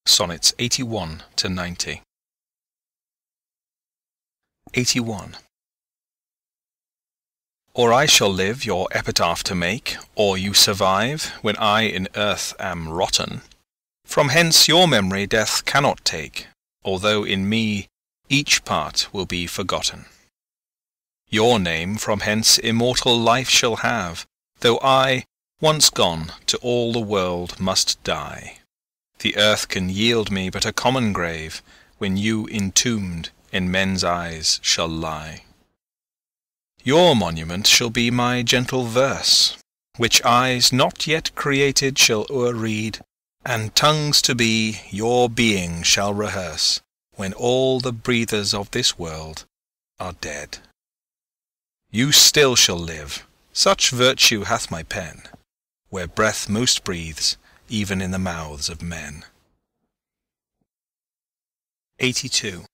Sonnets 81 to 90. 81. Or I shall live your epitaph to make, or you survive, when I in earth am rotten. From hence your memory death cannot take, although in me each part will be forgotten. Your name from hence immortal life shall have, though I, once gone, to all the world must die. The earth can yield me but a common grave, when you entombed in men's eyes shall lie. Your monument shall be my gentle verse, which eyes not yet created shall o'erread, and tongues to be your being shall rehearse, when all the breathers of this world are dead. You still shall live, such virtue hath my pen, where breath most breathes, even in the mouths of men. 82.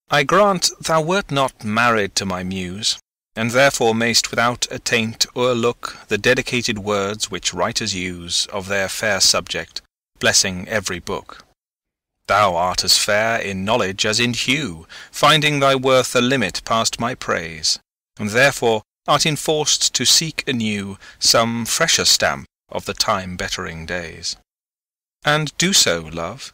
I grant thou wert not married to my muse, and therefore mayst without attaint o'erlook the dedicated words which writers use of their fair subject, blessing every book. Thou art as fair in knowledge as in hue, finding thy worth a limit past my praise, and therefore art enforced to seek anew some fresher stamp of the time-bettering days. And do so, love.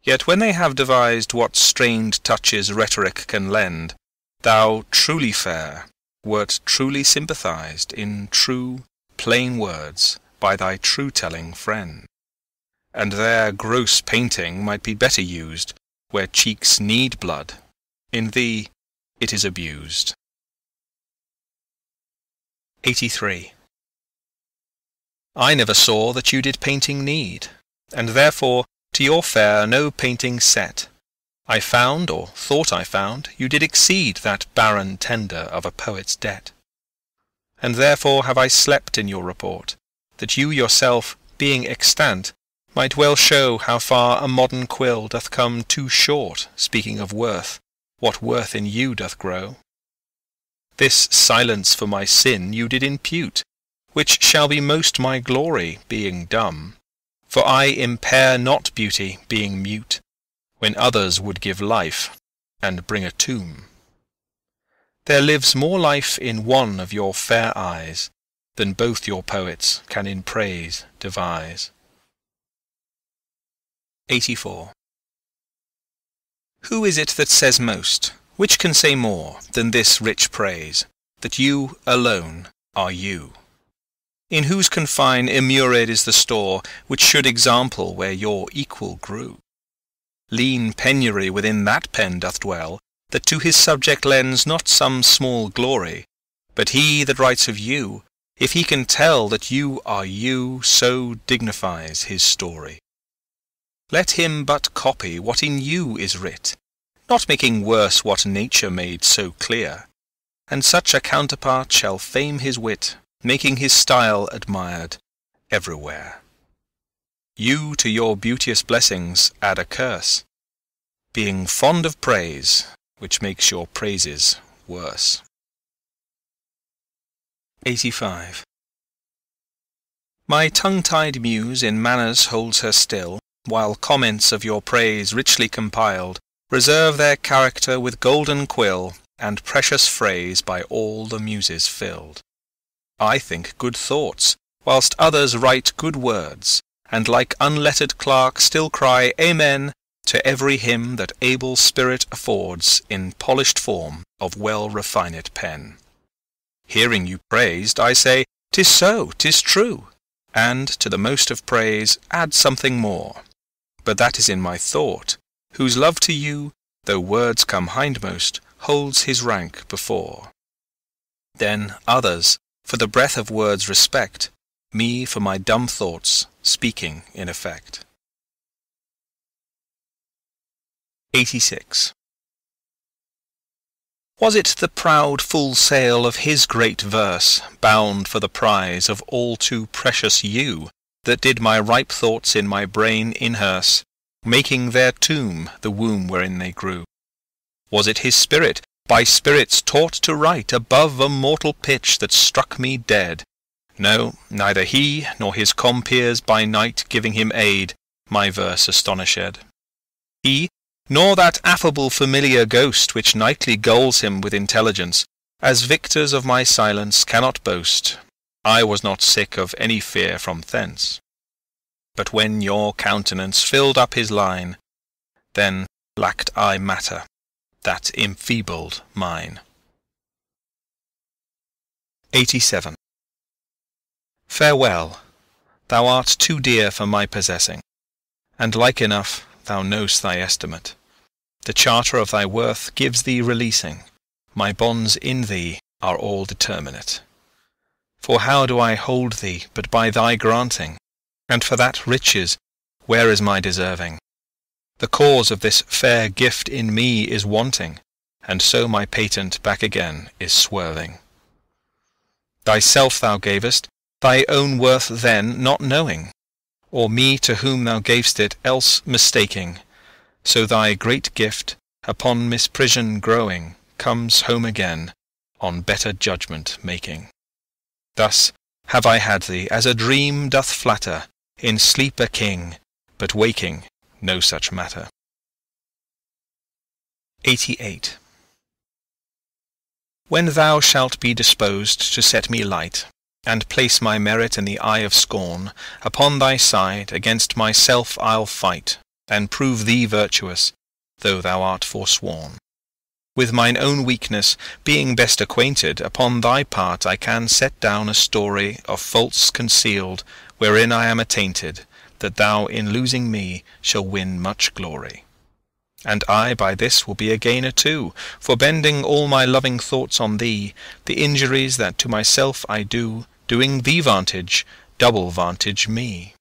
Yet when they have devised what strained touches rhetoric can lend, thou, truly fair, wert truly sympathized in true, plain words by thy true-telling friend. And their gross painting might be better used where cheeks need blood. In thee it is abused. 83. I never saw that you did painting need, and therefore to your fair no painting set. I found, or thought I found, you did exceed that barren tender of a poet's debt. And therefore have I slept in your report, that you yourself, being extant, might well show how far a modern quill doth come too short, speaking of worth, what worth in you doth grow. This silence for my sin you did impute, which shall be most my glory, being dumb. For I impair not beauty, being mute, when others would give life, and bring a tomb. There lives more life in one of your fair eyes, than both your poets can in praise devise. 84. Who is it that says most, which can say more, than this rich praise, that you alone are you? In whose confine immured is the store, which should example where your equal grew? Lean penury within that pen doth dwell, that to his subject lends not some small glory, but he that writes of you, if he can tell that you are you, so dignifies his story. Let him but copy what in you is writ, not making worse what nature made so clear, and such a counterpart shall fame his wit, making his style admired everywhere. You to your beauteous blessings add a curse, being fond of praise, which makes your praises worse. 85. My tongue-tied muse in manners holds her still, while comments of your praise richly compiled reserve their character with golden quill, and precious phrase by all the muses filled. I think good thoughts, whilst others write good words, and like unlettered clerk still cry Amen to every hymn that able spirit affords in polished form of well-refined pen. Hearing you praised, I say, 'Tis so, 'tis true, and to the most of praise add something more. But that is in my thought, whose love to you, though words come hindmost, holds his rank before. Then others, for the breath of words respect, me for my dumb thoughts, speaking in effect. 86. Was it the proud full sail of his great verse, bound for the prize of all too precious you, that did my ripe thoughts in my brain inhearse, making their tomb the womb wherein they grew? Was it his spirit, by spirits taught to write above a mortal pitch that struck me dead? No, neither he, nor his compeers by night giving him aid, my verse astonished. He, nor that affable familiar ghost which nightly gulls him with intelligence, as victors of my silence cannot boast. I was not sick of any fear from thence. But when your countenance filled up his line, then lacked I matter, that enfeebled mine. 87. Farewell, thou art too dear for my possessing, and like enough thou know'st thy estimate. The charter of thy worth gives thee releasing, my bonds in thee are all determinate. For how do I hold thee but by thy granting? And for that riches, where is my deserving? The cause of this fair gift in me is wanting, and so my patent back again is swerving. Thyself thou gavest, thy own worth then not knowing, or me to whom thou gav'st it else mistaking, so thy great gift, upon misprision growing, comes home again, on better judgment making. Thus have I had thee, as a dream doth flatter, in sleep a king, but waking no such matter. 88. When thou shalt be disposed to set me light, and place my merit in the eye of scorn, upon thy side against myself I'll fight, and prove thee virtuous, though thou art forsworn. With mine own weakness, being best acquainted, upon thy part I can set down a story of faults concealed, wherein I am attainted, that thou in losing me shall win much glory. And I by this will be a gainer too, for bending all my loving thoughts on thee, the injuries that to myself I do, doing thee vantage, double vantage me.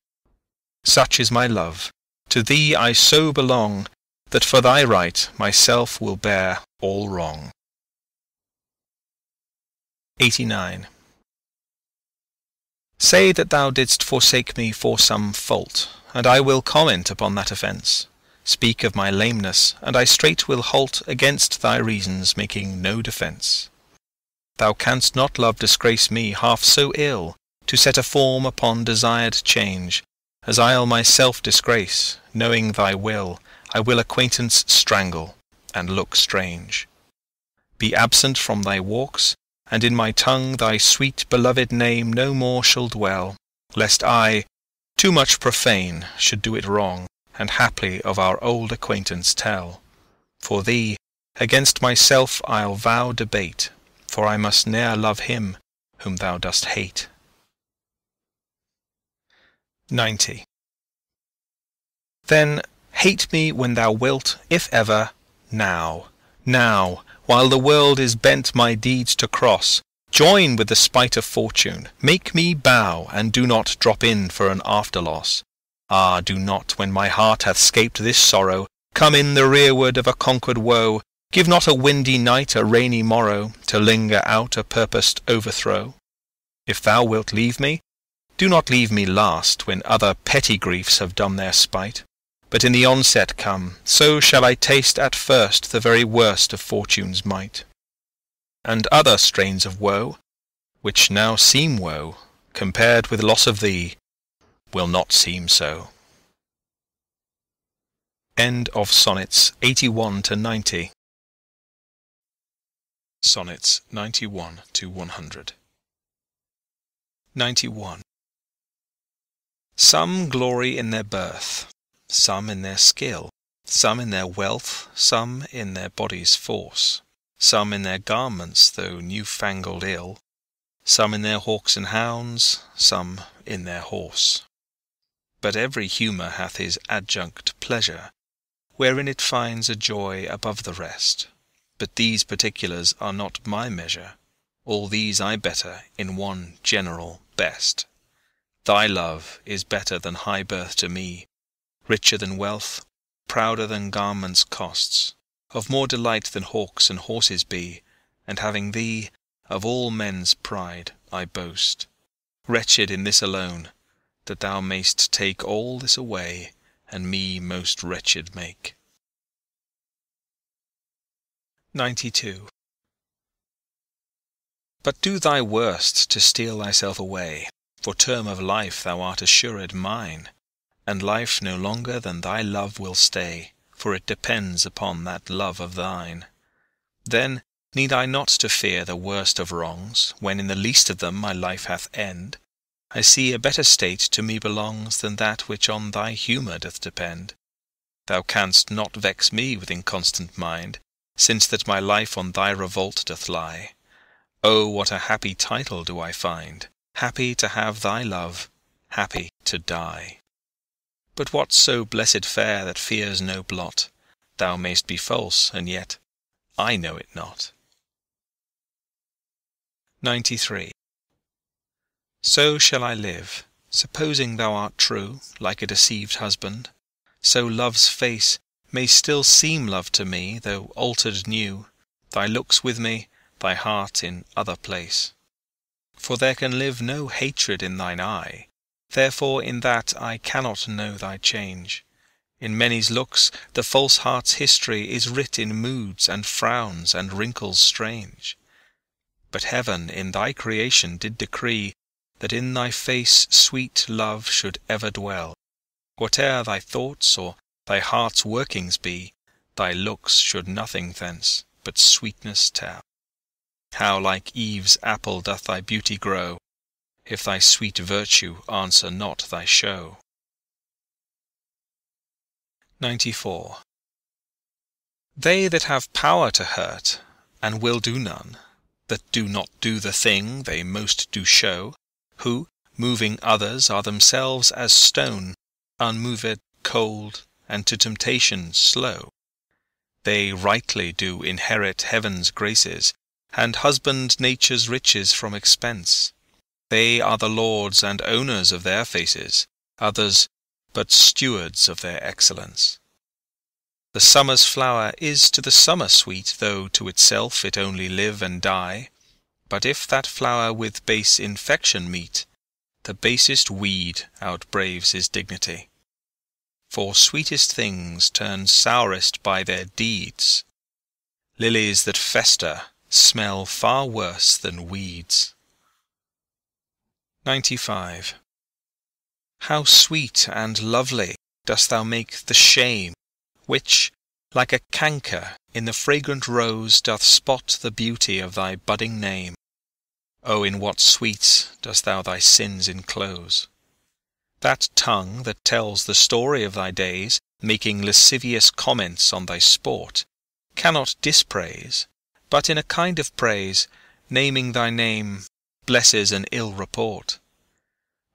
Such is my love, to thee I so belong, that for thy right myself will bear all wrong. 89. Say that thou didst forsake me for some fault, and I will comment upon that offence. Speak of my lameness, and I straight will halt against thy reasons, making no defence. Thou canst not, love, disgrace me half so ill, to set a form upon desired change, as I'll myself disgrace, knowing thy will, I will acquaintance strangle, and look strange. Be absent from thy walks, and in my tongue thy sweet beloved name no more shall dwell, lest I, too much profane, should do it wrong, and haply of our old acquaintance tell. For thee, against myself I'll vow debate, for I must ne'er love him whom thou dost hate. 90. Then hate me when thou wilt, if ever, now, while the world is bent my deeds to cross, join with the spite of fortune, make me bow, and do not drop in for an after-loss. Ah, do not, when my heart hath scaped this sorrow, come in the rearward of a conquered woe, give not a windy night a rainy morrow, to linger out a purposed overthrow. If thou wilt leave me, do not leave me last, when other petty griefs have done their spite, but in the onset come, so shall I taste at first the very worst of fortune's might. And other strains of woe, which now seem woe, compared with loss of thee, will not seem so. End of Sonnets 81 to 90. Sonnets 91 to 100. 91. Some glory in their birth, some in their skill, some in their wealth, some in their body's force, some in their garments, though new-fangled ill, some in their hawks and hounds, some in their horse. But every humour hath his adjunct pleasure, wherein it finds a joy above the rest. But these particulars are not my measure, all these I better in one general best. Thy love is better than high birth to me, richer than wealth, prouder than garments' costs, of more delight than hawks and horses be, and having thee, of all men's pride I boast. Wretched in this alone, that thou mayst take all this away, and me most wretched make. 92. But do thy worst to steal thyself away, for term of life thou art assured mine. and life no longer than thy love will stay, for it depends upon that love of thine. Then need I not to fear the worst of wrongs, when in the least of them my life hath end. I see a better state to me belongs than that which on thy humour doth depend. Thou canst not vex me with inconstant mind, since that my life on thy revolt doth lie. Oh, what a happy title do I find, happy to have thy love, happy to die. But what's so blessed fair that fears no blot? Thou mayst be false, and yet I know it not. 93. So shall I live, supposing thou art true, like a deceived husband. So love's face may still seem love to me, though altered new, thy looks with me, thy heart in other place. For there can live no hatred in thine eye, therefore in that I cannot know thy change. In many's looks the false heart's history is writ in moods and frowns and wrinkles strange. But heaven in thy creation did decree that in thy face sweet love should ever dwell. Whate'er thy thoughts or thy heart's workings be, thy looks should nothing thence but sweetness tell. How like Eve's apple doth thy beauty grow, if thy sweet virtue answer not thy show. 94. They that have power to hurt, and will do none, that do not do the thing they most do show, who, moving others, are themselves as stone, unmoved, cold, and to temptation slow. They rightly do inherit heaven's graces, and husband nature's riches from expense. They are the lords and owners of their faces, others but stewards of their excellence. The summer's flower is to the summer sweet, though to itself it only live and die. But if that flower with base infection meet, the basest weed outbraves his dignity. For sweetest things turn sourest by their deeds. Lilies that fester smell far worse than weeds. 95. How sweet and lovely dost thou make the shame, which, like a canker in the fragrant rose, doth spot the beauty of thy budding name. Oh, in what sweets dost thou thy sins enclose! That tongue that tells the story of thy days, making lascivious comments on thy sport, cannot dispraise, but in a kind of praise, naming thy name, blesses an ill report.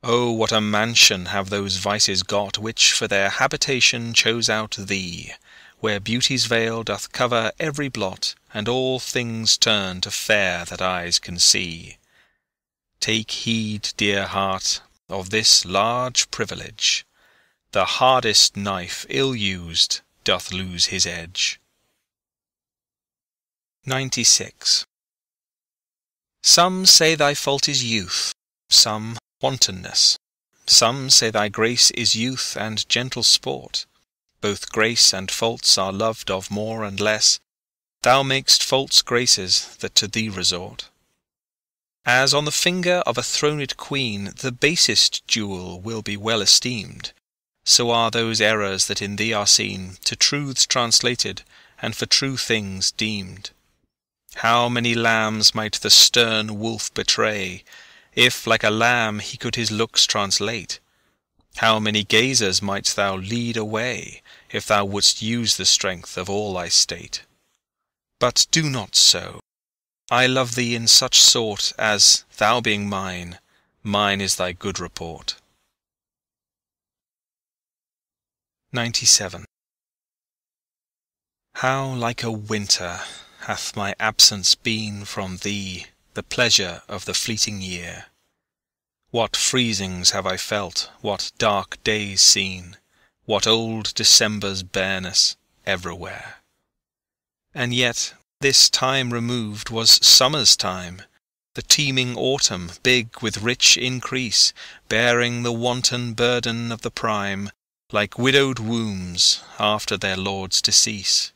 Oh, what a mansion have those vices got, which for their habitation chose out thee, where beauty's veil doth cover every blot, and all things turn to fair that eyes can see. Take heed, dear heart, of this large privilege. The hardest knife, ill used, doth lose his edge. 96. Some say thy fault is youth, some wantonness. Some say thy grace is youth and gentle sport. Both grace and faults are loved of more and less. Thou makest faults graces that to thee resort. As on the finger of a throned queen the basest jewel will be well esteemed, so are those errors that in thee are seen, to truths translated, and for true things deemed. How many lambs might the stern wolf betray, if like a lamb he could his looks translate? How many gazers mightst thou lead away, if thou wouldst use the strength of all thy state? But do not so. I love thee in such sort as, thou being mine, mine is thy good report. 97. How like a winter hath my absence been from thee, the pleasure of the fleeting year! What freezings have I felt, what dark days seen, what old December's bareness everywhere! And yet this time removed was summer's time, the teeming autumn, big with rich increase, bearing the wanton burden of the prime, like widowed wombs after their lord's decease.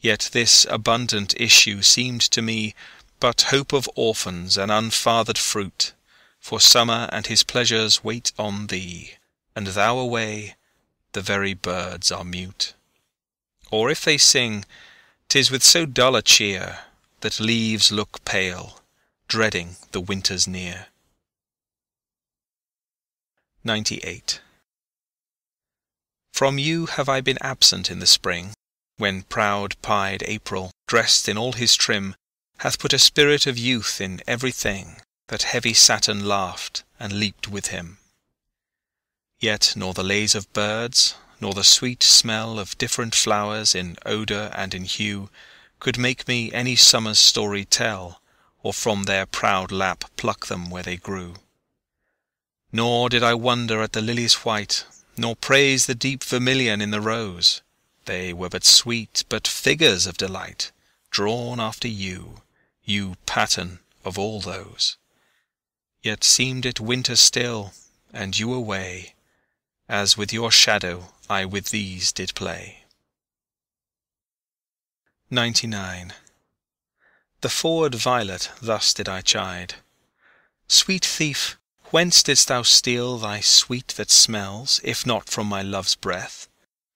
Yet this abundant issue seemed to me but hope of orphans and unfathered fruit, for summer and his pleasures wait on thee, and thou away, the very birds are mute. Or if they sing, 'tis with so dull a cheer, that leaves look pale, dreading the winter's near. 98. From you have I been absent in the spring, when proud-pied April, dressed in all his trim, hath put a spirit of youth in everything, that heavy Saturn laughed and leaped with him. Yet nor the lays of birds, nor the sweet smell of different flowers in odour and in hue, could make me any summer's story tell, or from their proud lap pluck them where they grew. Nor did I wonder at the lily's white, nor praise the deep vermilion in the rose. They were but sweet, but figures of delight, drawn after you, you pattern of all those. Yet seemed it winter still, and you away, as with your shadow I with these did play. 99. The forward violet thus did I chide. Sweet thief, whence didst thou steal thy sweet that smells, if not from my love's breath?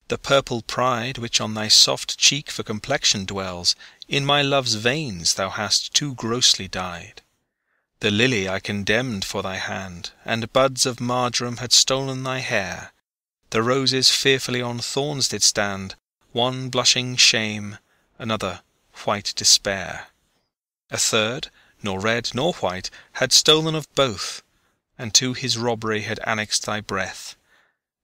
The purple pride which on thy soft cheek for complexion dwells, in my love's veins thou hast too grossly dyed. The lily I condemned for thy hand, and buds of marjoram had stolen thy hair. The roses fearfully on thorns did stand, one blushing shame, another white despair. A third, nor red nor white, had stolen of both, and to his robbery had annexed thy breath.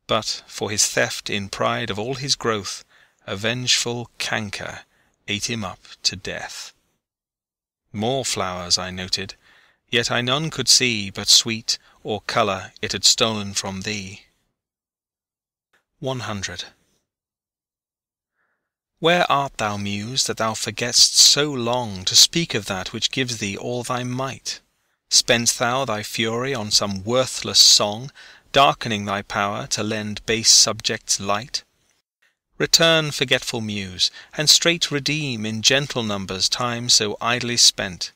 But for his theft in pride of all his growth, a vengeful canker ate him up to death. More flowers I noted, yet I none could see but sweet or colour it had stolen from thee. 100. Where art thou, Muse, that thou forgett'st so long to speak of that which gives thee all thy might? Spent'st thou thy fury on some worthless song, darkening thy power to lend base subjects light? Return, forgetful Muse, and straight redeem in gentle numbers time so idly spent.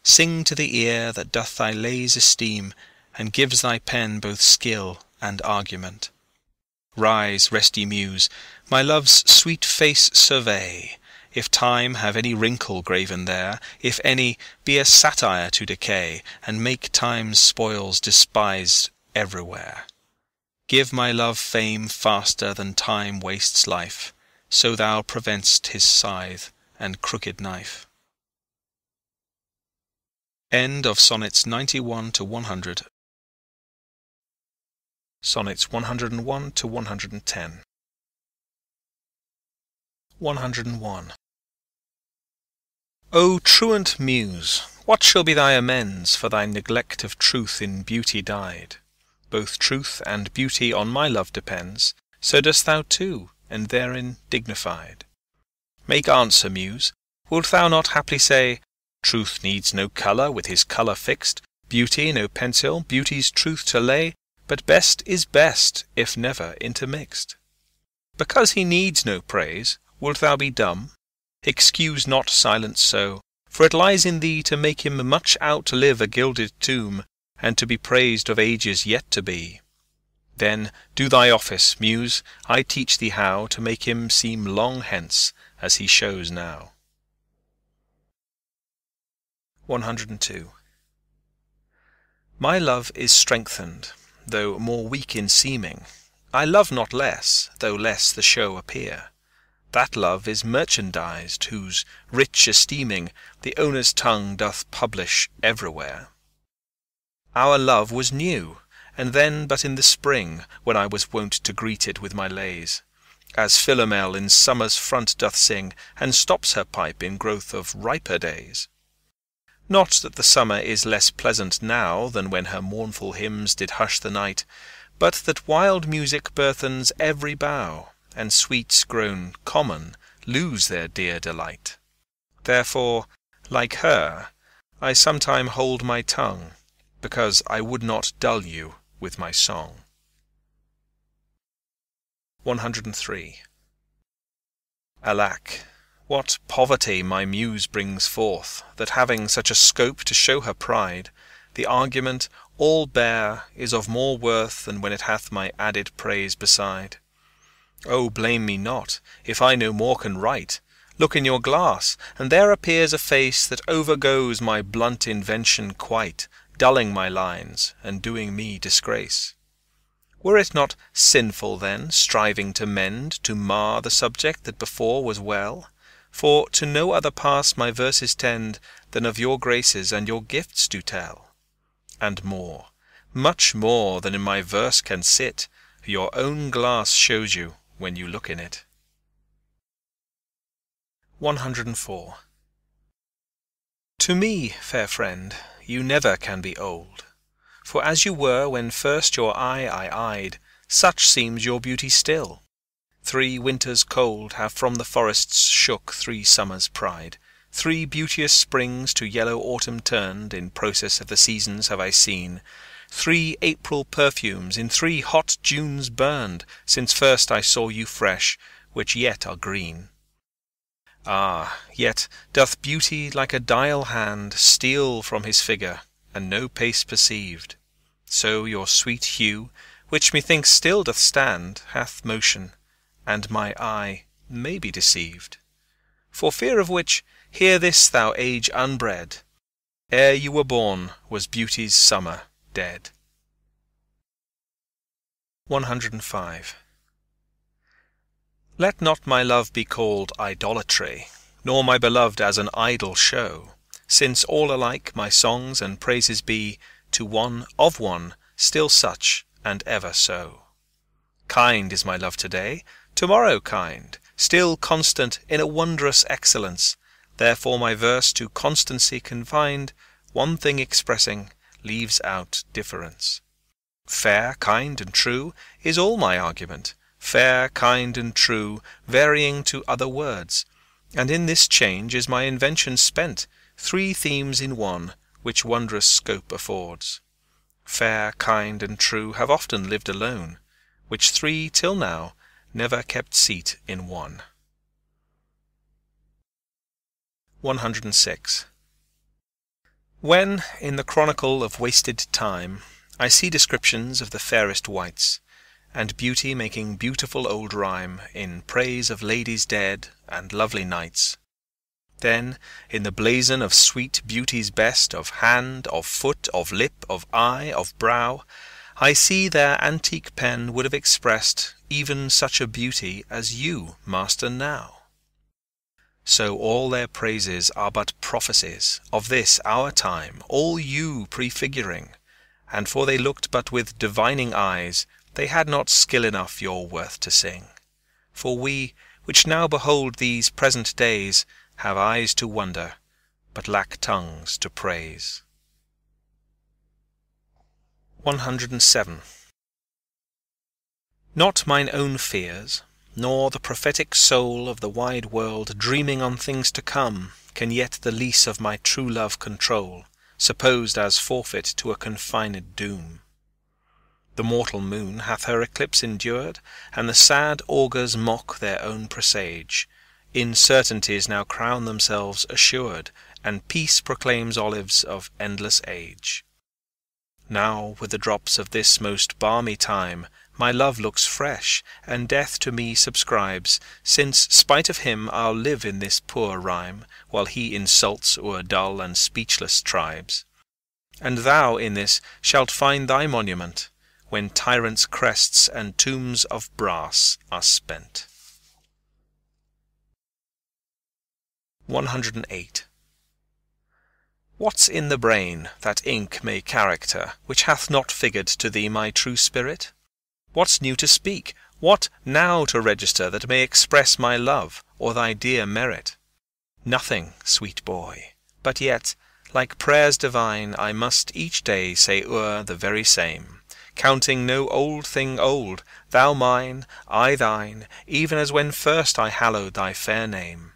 Sing to the ear that doth thy lays esteem, and gives thy pen both skill and argument. Rise, resty Muse, my love's sweet face survey, if time have any wrinkle graven there, if any be a satire to decay, and make time's spoils despised everywhere. Give my love fame faster than time wastes life, so thou prevent'st his scythe and crooked knife. End of Sonnets 91 to 100. Sonnets 101 to 110. 101. O truant Muse, what shall be thy amends for thy neglect of truth in beauty dyed? Both truth and beauty on my love depends, so dost thou too, and therein dignified. Make answer, Muse, wilt thou not haply say, truth needs no colour with his colour fixed, beauty no pencil, beauty's truth to lay, but best is best, if never intermixed. Because he needs no praise, wilt thou be dumb? Excuse not silence so, for it lies in thee to make him much outlive a gilded tomb, and to be praised of ages yet to be. Then do thy office, Muse, I teach thee how to make him seem long hence, as he shows now. 102. My love is strengthened, though more weak in seeming. I love not less, though less the show appear. That love is merchandised, whose rich esteeming the owner's tongue doth publish everywhere. Our love was new, and then but in the spring, when I was wont to greet it with my lays, as Philomel in summer's front doth sing, and stops her pipe in growth of riper days. Not that the summer is less pleasant now than when her mournful hymns did hush the night, but that wild music burthens every bough, and sweets grown common lose their dear delight. Therefore, like her, I sometime hold my tongue, because I would not dull you with my song. 103. Alack, what poverty my Muse brings forth, that having such a scope to show her pride, the argument all bare, is of more worth than when it hath my added praise beside. O blame me not, if I no more can write. Look in your glass, and there appears a face that overgoes my blunt invention quite, dulling my lines, and doing me disgrace. Were it not sinful then, striving to mend, to mar the subject that before was well? For to no other pass my verses tend, than of your graces and your gifts do tell. And more, much more than in my verse can sit, your own glass shows you when you look in it. 104. To me, fair friend, you never can be old. For as you were when first your eye I eyed, such seems your beauty still. 3 winters cold have from the forests shook 3 summers' pride. 3 beauteous springs to yellow autumn turned, in process of the seasons have I seen. 3 April perfumes in 3 hot Junes burned, since first I saw you fresh, which yet are green. Ah, yet doth beauty like a dial hand steal from his figure, and no pace perceived. So your sweet hue, which methinks still doth stand, hath motion, and my eye may be deceived. For fear of which, hear this, thou age unbred: ere you were born was beauty's summer dead. 105. Let not my love be called idolatry, nor my beloved as an idol show, since all alike my songs and praises be to one of one, still such, and ever so. Kind is my love today, tomorrow kind, still constant in a wondrous excellence. Therefore my verse to constancy confined, one thing expressing, leaves out difference. Fair, kind, and true is all my argument, fair, kind, and true, varying to other words, and in this change is my invention spent, 3 themes in one, which wondrous scope affords. Fair, kind, and true have often lived alone, which 3 till now never kept seat in one. 106. When, in the chronicle of wasted time, I see descriptions of the fairest wights, and beauty making beautiful old rhyme in praise of ladies dead and lovely knights, then, in the blazon of sweet beauty's best, of hand, of foot, of lip, of eye, of brow, I see their antique pen would have expressed even such a beauty as you master now. So all their praises are but prophecies of this our time, all you prefiguring, and for they looked but with divining eyes, they had not skill enough your worth to sing. For we, which now behold these present days, have eyes to wonder, but lack tongues to praise. 107. Not mine own fears, nor the prophetic soul of the wide world dreaming on things to come, can yet the lease of my true love control, supposed as forfeit to a confined doom. The mortal moon hath her eclipse endured, and the sad augurs mock their own presage. Incertainties now crown themselves assured, and peace proclaims olives of endless age. Now with the drops of this most balmy time, my love looks fresh, and death to me subscribes, since, spite of him, I'll live in this poor rhyme, while he insults o'er dull and speechless tribes. And thou in this shalt find thy monument, when tyrants' crests and tombs of brass are spent. 108. What's in the brain that ink may character, which hath not figured to thee my true spirit? What's new to speak? What now to register that may express my love, or thy dear merit? Nothing, sweet boy, but yet, like prayers divine, I must each day say o'er the very same, counting no old thing old, thou mine, I thine, even as when first I hallowed thy fair name.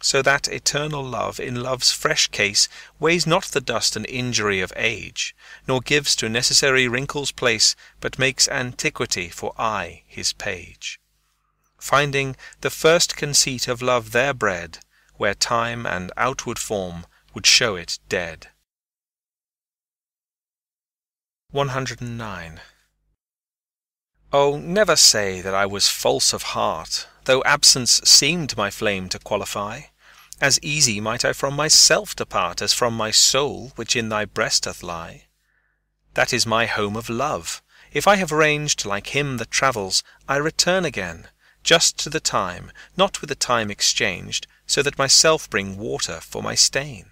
So that eternal love in love's fresh case weighs not the dust and injury of age, nor gives to necessary wrinkles place, but makes antiquity for aye his page. Finding the first conceit of love there bred, where time and outward form would show it dead. 109. Oh, never say that I was false of heart, though absence seemed my flame to qualify. As easy might I from myself depart as from my soul, which in thy breast doth lie. That is my home of love. If I have ranged like him that travels, I return again, just to the time, not with the time exchanged, so that myself bring water for my stain.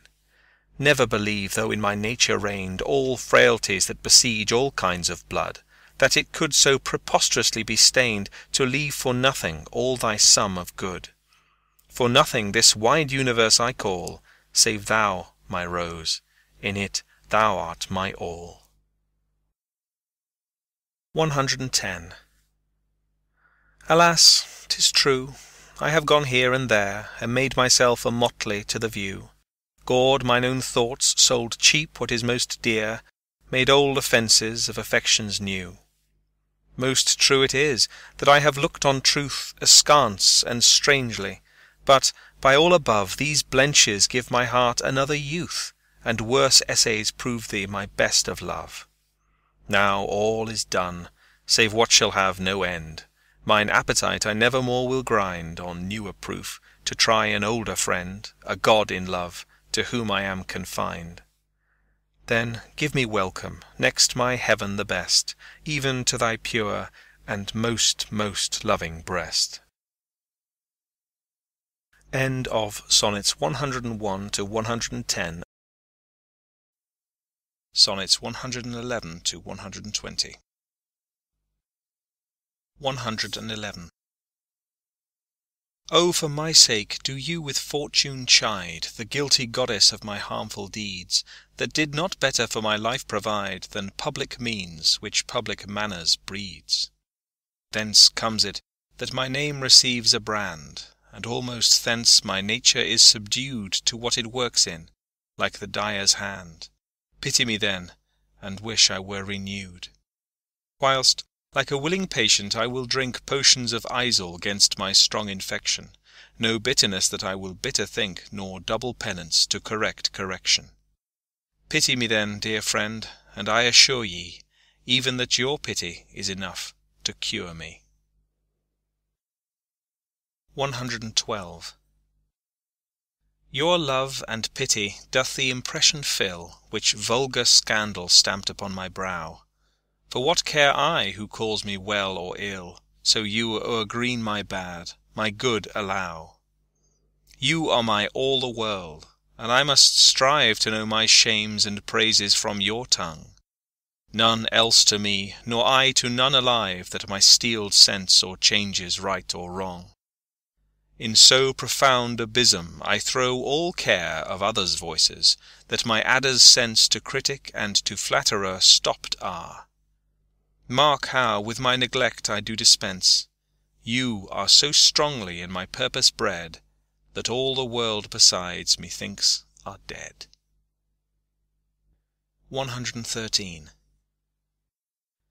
Never believe, though in my nature reigned all frailties that besiege all kinds of blood, that it could so preposterously be stained to leave for nothing all thy sum of good. For nothing this wide universe I call, save thou, my rose, in it thou art my all. 110. Alas, 'tis true, I have gone here and there, and made myself a motley to the view, gored mine own thoughts, sold cheap what is most dear, made old offences of affections new. Most true it is, that I have looked on truth askance and strangely, but, by all above, these blenches give my heart another youth, and worse essays prove thee my best of love. Now all is done, save what shall have no end. Mine appetite I never more will grind on newer proof, to try an older friend, a god in love, to whom I am confined. Then give me welcome, next my heaven the best, even to thy pure and most loving breast. End of Sonnets 101 to 110. Sonnets 111 to 120. 111. Oh, for my sake do you with fortune chide the guilty goddess of my harmful deeds, that did not better for my life provide than public means which public manners breeds. Thence comes it that my name receives a brand, and almost thence my nature is subdued to what it works in, like the dyer's hand. Pity me then, and wish I were renewed. Whilst, like a willing patient, I will drink potions of Isel 'gainst my strong infection, no bitterness that I will bitter think, nor double penance to correct correction. Pity me then, dear friend, and I assure ye, even that your pity is enough to cure me. 112. Your love and pity doth the impression fill, which vulgar scandal stamped upon my brow. For what care I who calls me well or ill, so you o'ergreen my bad, my good allow? You are my all the world, and I must strive to know my shames and praises from your tongue. None else to me, nor I to none alive, that my steeled sense or changes right or wrong. In so profound a bosom I throw all care of others' voices, that my adder's sense to critic and to flatterer stopped are. Mark how with my neglect I do dispense. You are so strongly in my purpose bred, that all the world besides, methinks, are dead. 113.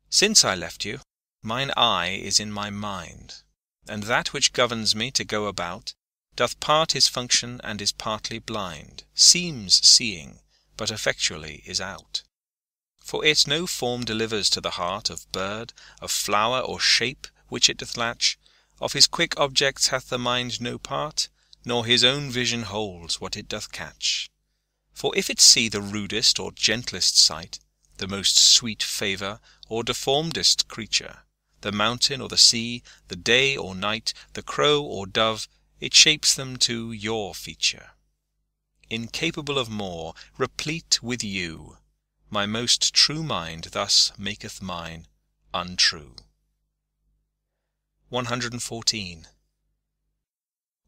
Since I left you, mine eye is in my mind, and that which governs me to go about, doth part his function and is partly blind, seems seeing, but effectually is out. For it no form delivers to the heart of bird, of flower or shape which it doth latch, of his quick objects hath the mind no part, nor his own vision holds what it doth catch. For if it see the rudest or gentlest sight, the most sweet favour, or deformedest creature, the mountain or the sea, the day or night, the crow or dove, it shapes them to your feature. Incapable of more, replete with you, my most true mind thus maketh mine untrue. 114.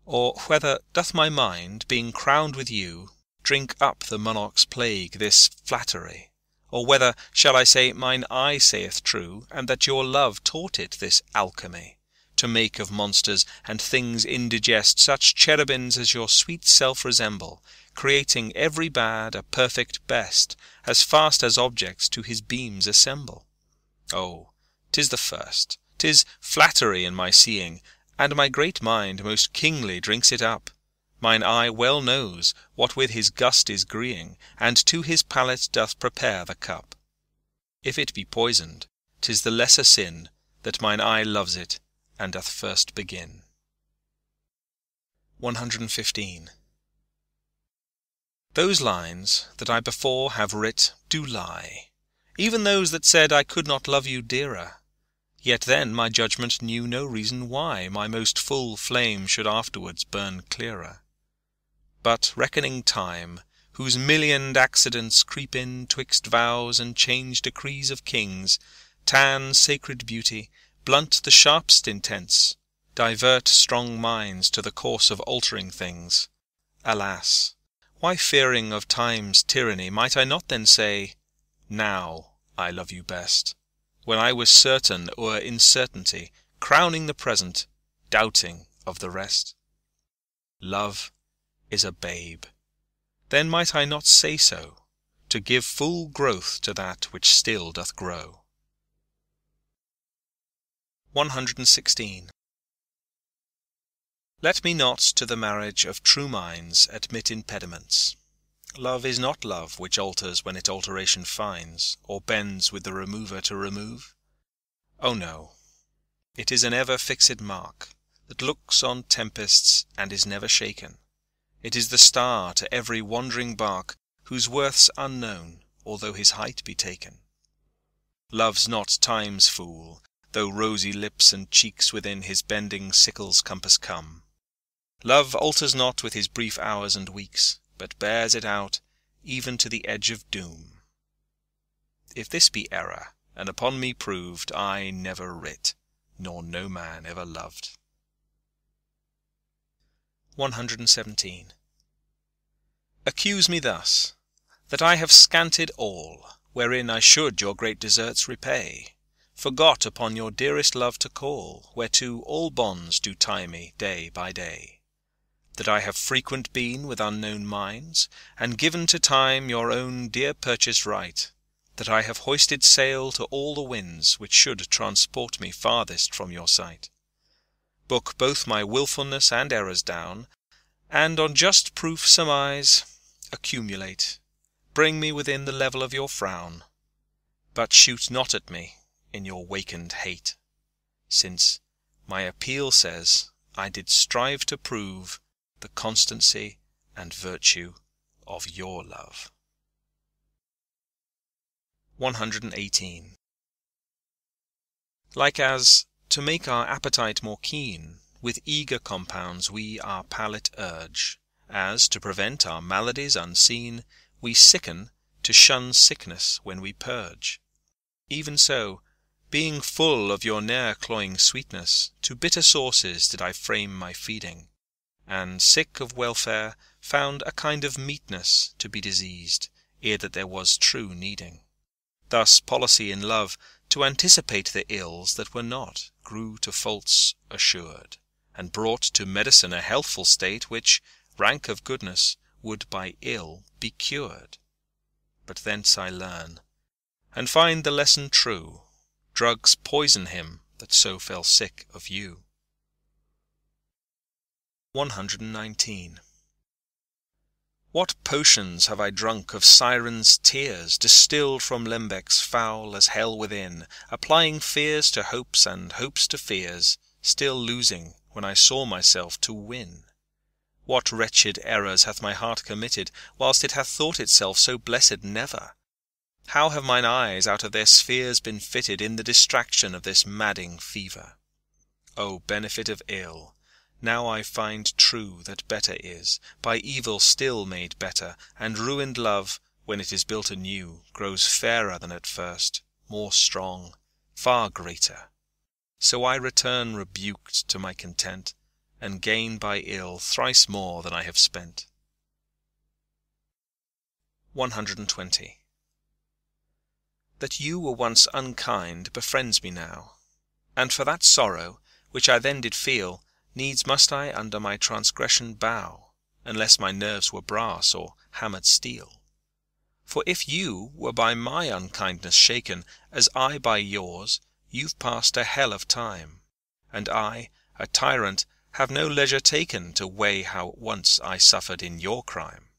Or whether doth my mind, being crowned with you, drink up the monarch's plague, this flattery? Or whether, shall I say, mine eye saith true, and that your love taught it this alchemy, to make of monsters and things indigest such cherubins as your sweet self resemble, creating every bad a perfect best, as fast as objects to his beams assemble? Oh, 'tis the first, 'tis flattery in my seeing, and my great mind most kingly drinks it up. Mine eye well knows what with his gust is greeing, and to his palate doth prepare the cup. If it be poisoned, 'tis the lesser sin that mine eye loves it, and doth first begin. 115. Those lines that I before have writ do lie, even those that said I could not love you dearer. Yet then my judgment knew no reason why my most full flame should afterwards burn clearer. But reckoning time, whose millioned accidents creep in twixt vows and change decrees of kings, tan sacred beauty, blunt the sharpest intents, divert strong minds to the course of altering things. Alas! Why, fearing of time's tyranny, might I not then say, now I love you best, when I was certain o'er uncertainty, crowning the present, doubting of the rest? Love is a babe. Then might I not say so, to give full growth to that which still doth grow? 116. Let me not to the marriage of true minds admit impediments. Love is not love which alters when it alteration finds, or bends with the remover to remove. Oh no, it is an ever fixed mark, that looks on tempests and is never shaken. It is the star to every wandering bark, whose worth's unknown, although his height be taken. Love's not time's fool, though rosy lips and cheeks within his bending sickle's compass come. Love alters not with his brief hours and weeks, but bears it out even to the edge of doom. If this be error, and upon me proved, I never writ, nor no man ever loved. 117. Accuse me thus, that I have scanted all, wherein I should your great deserts repay, forgot upon your dearest love to call, whereto all bonds do tie me day by day. That I have frequent been with unknown minds, and given to time your own dear purchased right, that I have hoisted sail to all the winds which should transport me farthest from your sight. Book both my wilfulness and errors down, and on just proof surmise, accumulate, bring me within the level of your frown, but shoot not at me in your wakened hate, since my appeal says I did strive to prove the constancy and virtue of your love. 118. Like as, to make our appetite more keen, with eager compounds we our palate urge, as, to prevent our maladies unseen, we sicken to shun sickness when we purge. Even so, being full of your ne'er cloying sweetness, to bitter sources did I frame my feeding, and, sick of welfare, found a kind of meetness to be diseased, ere that there was true needing. Thus policy in love, to anticipate the ills that were not, grew to faults assured, and brought to medicine a healthful state, which, rank of goodness, would by ill be cured. But thence I learn, and find the lesson true, drugs poison him that so fell sick of you. 119. What potions have I drunk of sirens' tears, distilled from lembecs foul as hell within, applying fears to hopes and hopes to fears, still losing when I saw myself to win? What wretched errors hath my heart committed, whilst it hath thought itself so blessed never? How have mine eyes out of their spheres been fitted in the distraction of this madding fever? O benefit of ill! Now I find true that better is, by evil still made better, and ruined love, when it is built anew, grows fairer than at first, more strong, far greater. So I return rebuked to my content, and gain by ill thrice more than I have spent. 120. That you were once unkind befriends me now, and for that sorrow, which I then did feel, needs must I under my transgression bow, unless my nerves were brass or hammered steel. For if you were by my unkindness shaken, as I by yours, you've passed a hell of time, and I, a tyrant, have no leisure taken to weigh how once I suffered in your crime.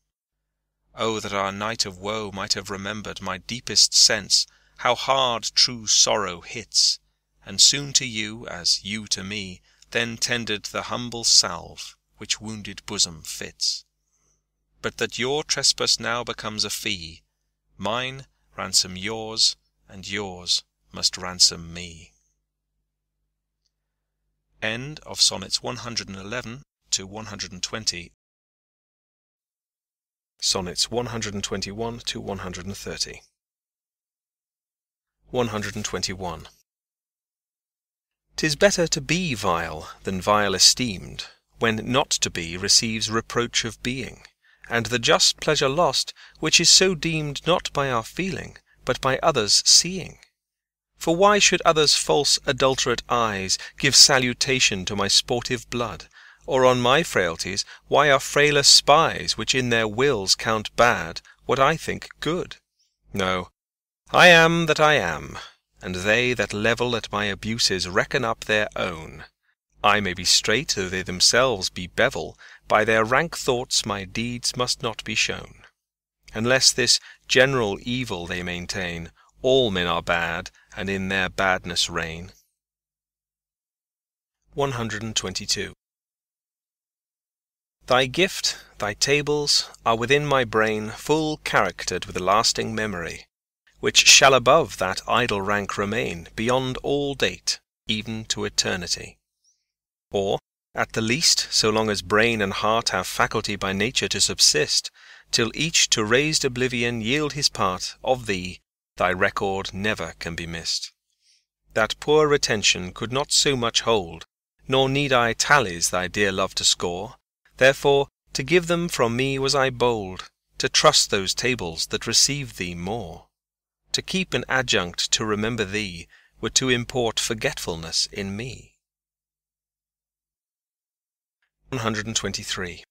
Oh, that our night of woe might have remembered my deepest sense, how hard true sorrow hits, and soon to you, as you to me, then tendered the humble salve which wounded bosom fits. But that your trespass now becomes a fee, mine ransom yours, and yours must ransom me. End of Sonnets 111 to 120. Sonnets 121 to 130. 121. 'Tis better to be vile than vile esteemed, when not to be receives reproach of being, and the just pleasure lost, which is so deemed not by our feeling, but by others' seeing. For why should others' false adulterate eyes give salutation to my sportive blood, or on my frailties why are frailer spies, which in their wills count bad what I think good? No, I am that I am, and they that level at my abuses reckon up their own. I may be straight, though they themselves be bevel, by their rank thoughts my deeds must not be shown. Unless this general evil they maintain, all men are bad, and in their badness reign. 122. Thy gift, thy tables, are within my brain full charactered with a lasting memory, which shall above that idle rank remain beyond all date, even to eternity. Or, at the least, so long as brain and heart have faculty by nature to subsist, till each to raised oblivion yield his part, of thee, thy record never can be missed. That poor retention could not so much hold, nor need I tallies thy dear love to score, therefore to give them from me was I bold, to trust those tables that receive thee more. To keep an adjunct to remember thee were to import forgetfulness in me. 123.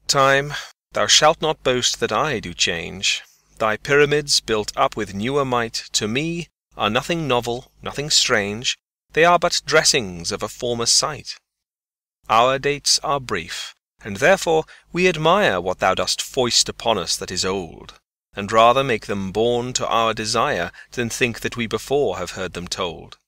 Time, thou shalt not boast that I do change. Thy pyramids, built up with newer might, to me are nothing novel, nothing strange, they are but dressings of a former sight. Our dates are brief, and therefore we admire what thou dost foist upon us that is old, and rather make them born to our desire than think that we before have heard them told.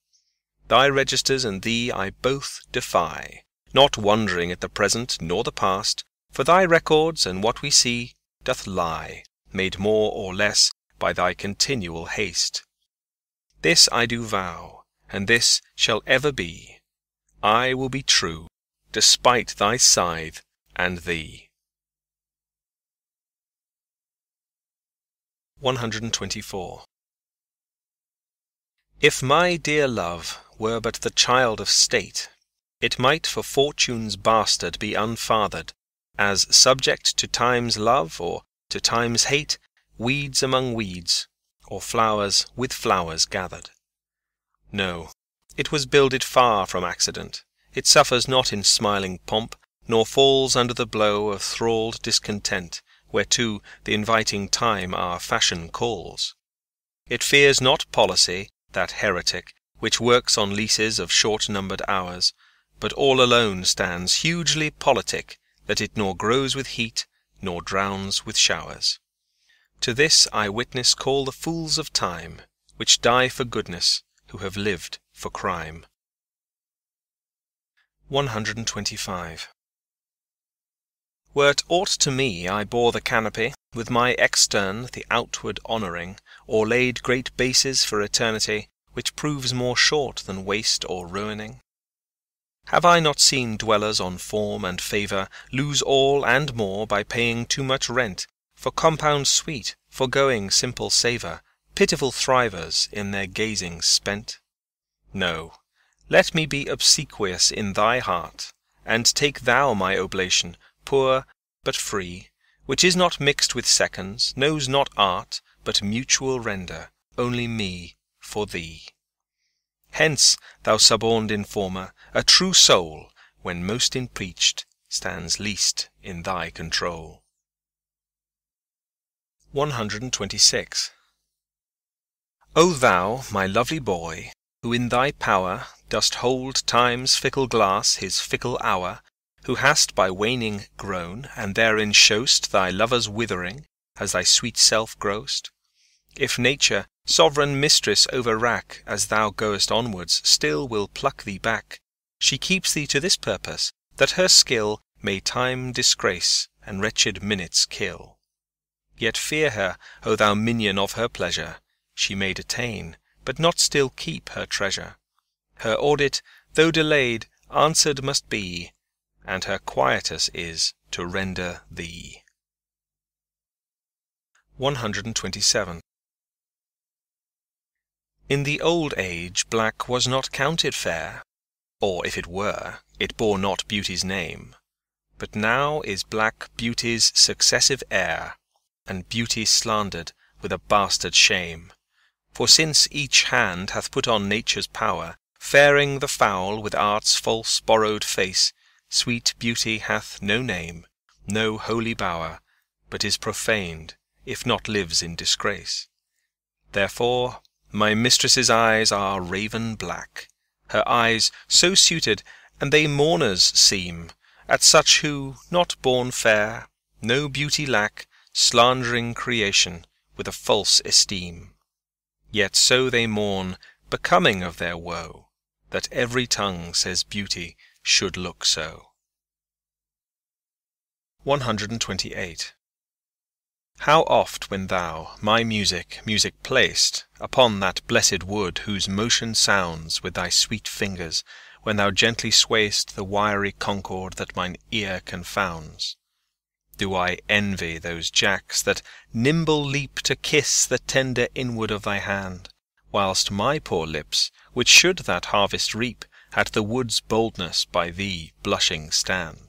Thy registers and thee I both defy, not wondering at the present nor the past, for thy records and what we see doth lie, made more or less by thy continual haste. This I do vow, and this shall ever be, I will be true, despite thy scythe and thee. 124. If my dear love were but the child of state, it might for fortune's bastard be unfathered, as subject to time's love or to time's hate, weeds among weeds, or flowers with flowers gathered. No, it was builded far from accident, it suffers not in smiling pomp, nor falls under the blow of thralled discontent, whereto the inviting time our fashion calls. It fears not policy, that heretic, which works on leases of short-numbered hours, but all alone stands hugely politic, that it nor grows with heat, nor drowns with showers. To this I witness call the fools of time, which die for goodness, who have lived for crime. 125. Were't aught to me I bore the canopy, with my extern the outward honouring, or laid great bases for eternity, which proves more short than waste or ruining? Have I not seen dwellers on form and favour lose all and more by paying too much rent, for compound sweet, foregoing simple savour, pitiful thrivers in their gazing spent? No, let me be obsequious in thy heart, and take thou my oblation, poor but free, which is not mixed with seconds, knows not art, but mutual render, only me for thee. Hence, thou suborned informer, a true soul, when most impeached, stands least in thy control. 126. O thou, my lovely boy, who in thy power dost hold time's fickle glass his fickle hour, who hast by waning grown, and therein show'st thy lover's withering, as thy sweet self grow'st, If nature, sovereign mistress over wrack, as thou goest onwards, still will pluck thee back, she keeps thee to this purpose, that her skill may time disgrace, and wretched minutes kill. Yet fear her, O thou minion of her pleasure, she may detain, but not still keep her treasure. Her audit, though delayed, answered must be, and her quietus is to render thee. 127. In the old age black was not counted fair, or if it were, it bore not beauty's name. But now is black beauty's successive heir, and beauty slandered with a bastard shame. For since each hand hath put on nature's power, fairing the foul with art's false borrowed face, sweet beauty hath no name, no holy bower, but is profaned, if not lives in disgrace. Therefore my mistress's eyes are raven black, her eyes so suited, and they mourners seem, at such who, not born fair, no beauty lack, slandering creation with a false esteem. Yet so they mourn, becoming of their woe, that every tongue says beauty should look so. 128. How oft when thou, my music placed, upon that blessed wood whose motion sounds with thy sweet fingers, when thou gently sway'st the wiry concord that mine ear confounds, do I envy those jacks that nimble leap to kiss the tender inward of thy hand, whilst my poor lips, which should that harvest reap, at the wood's boldness by thee blushing stand.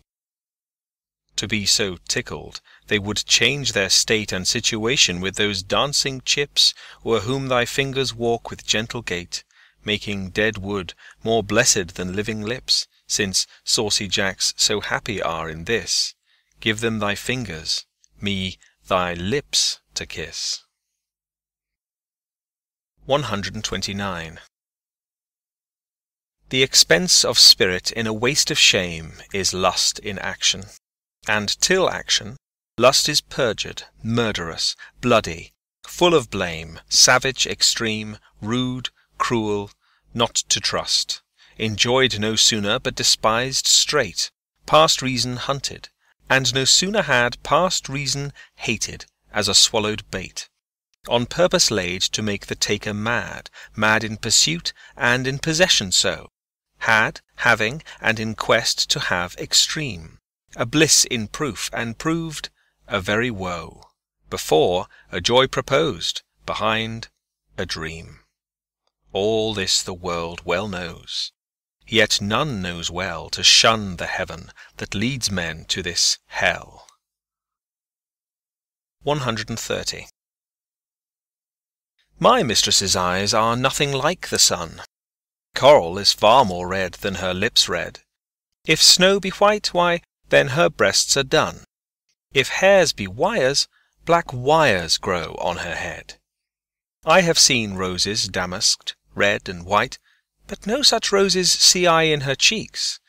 To be so tickled, they would change their state and situation with those dancing chips, o'er whom thy fingers walk with gentle gait, making dead wood more blessed than living lips, since saucy jacks so happy are in this. Give them thy fingers, me thy lips to kiss. 129. The expense of spirit in a waste of shame is lust in action. And till action, lust is perjured, murderous, bloody, full of blame, savage, extreme, rude, cruel, not to trust, enjoyed no sooner but despised straight, past reason hunted, and no sooner had past reason hated as a swallowed bait, on purpose laid to make the taker mad, mad in pursuit and in possession so, had, having, and in quest to have extreme. A bliss in proof, and proved a very woe, before a joy proposed, behind a dream. All this the world well knows, yet none knows well to shun the heaven that leads men to this hell. 130. My mistress's eyes are nothing like the sun. Coral is far more red than her lips red. If snow be white, why, then her breasts are done. If hairs be wires, black wires grow on her head. I have seen roses damasked, red and white, but no such roses see I in her cheeks,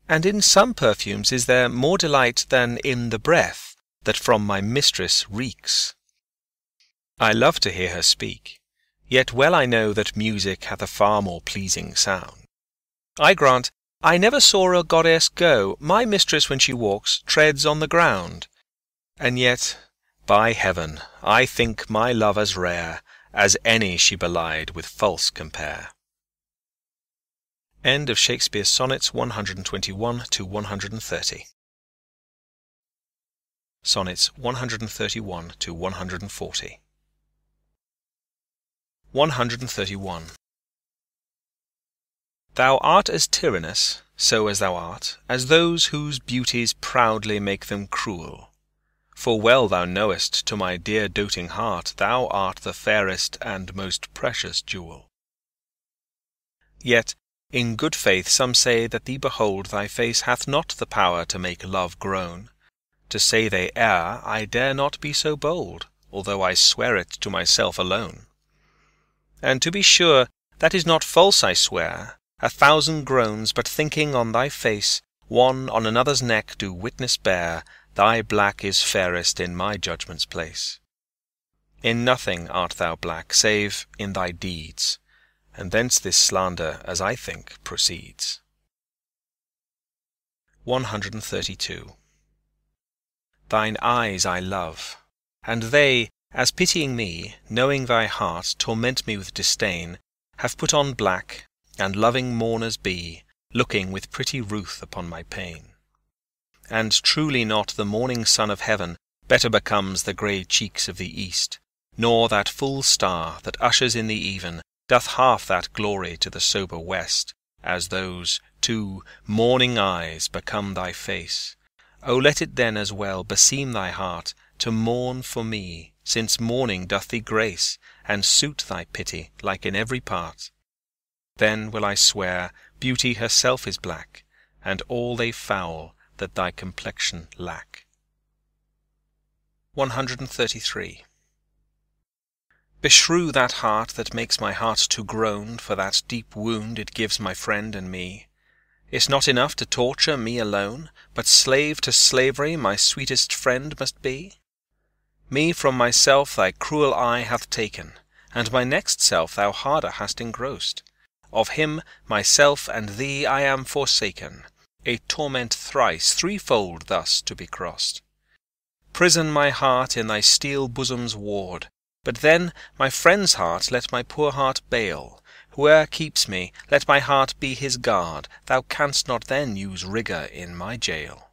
and in some perfumes is there more delight than in the breath that from my mistress reeks. I love to hear her speak, yet well I know that music hath a far more pleasing sound. I grant I never saw a goddess go, my mistress when she walks treads on the ground, and yet, by heaven, I think my love as rare as any she belied with false compare. End of Shakespeare's Sonnets 121 to 130. Sonnets 131 to 140. 131. Thou art as tyrannous, so as thou art, as those whose beauties proudly make them cruel. For well thou knowest, to my dear doting heart, thou art the fairest and most precious jewel. Yet, in good faith some say that thee behold thy face hath not the power to make love groan. To say they err, I dare not be so bold, although I swear it to myself alone. And to be sure, that is not false I swear, 1,000 groans, but thinking on thy face, one on another's neck do witness bear, thy black is fairest in my judgment's place. In nothing art thou black, save in thy deeds, and thence this slander, as I think, proceeds. 132. Thine eyes I love, and they, as pitying me, knowing thy heart, torment me with disdain, have put on black, and loving mourners be, looking with pretty ruth upon my pain. And truly not the morning sun of heaven better becomes the grey cheeks of the east, nor that full star that ushers in the even doth half that glory to the sober west, as those two morning eyes become thy face. O let it then as well beseem thy heart to mourn for me, since mourning doth thee grace, and suit thy pity like in every part. Then will I swear beauty herself is black, and all they foul that thy complexion lack. 133. Beshrew that heart that makes my heart to groan for that deep wound it gives my friend and me. It's not enough to torture me alone, but slave to slavery my sweetest friend must be. Me from myself thy cruel eye hath taken, and my next self thou harder hast engrossed. Of him, myself, and thee I am forsaken, a torment thrice, threefold thus to be crossed. Prison my heart in thy steel bosom's ward, but then my friend's heart let my poor heart bail. Whoe'er keeps me, let my heart be his guard, thou canst not then use rigour in my jail.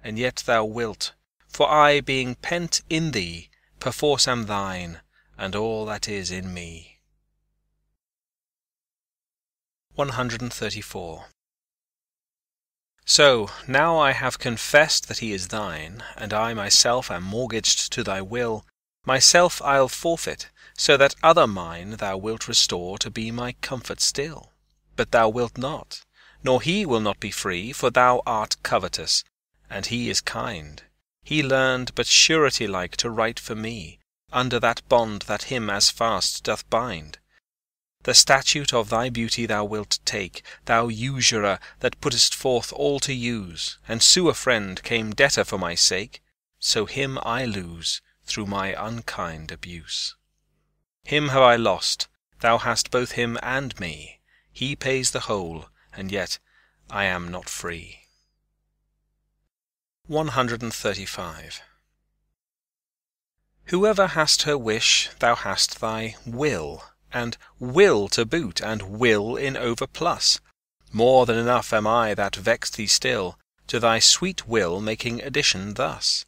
And yet thou wilt, for I, being pent in thee, perforce am thine, and all that is in me. 134. So, now I have confessed that he is thine, and I myself am mortgaged to thy will, myself I'll forfeit, so that other mine thou wilt restore to be my comfort still. But thou wilt not, nor he will not be free, for thou art covetous, and he is kind. He learned but surety-like to write for me, under that bond that him as fast doth bind. The statute of thy beauty thou wilt take, thou usurer that puttest forth all to use, and sue a friend came debtor for my sake, so him I lose through my unkind abuse. Him have I lost, thou hast both him and me, he pays the whole, and yet I am not free. 135. Whoever hast her wish, thou hast thy will, and will to boot, and will in overplus. More than enough am I that vex thee still, to thy sweet will making addition thus.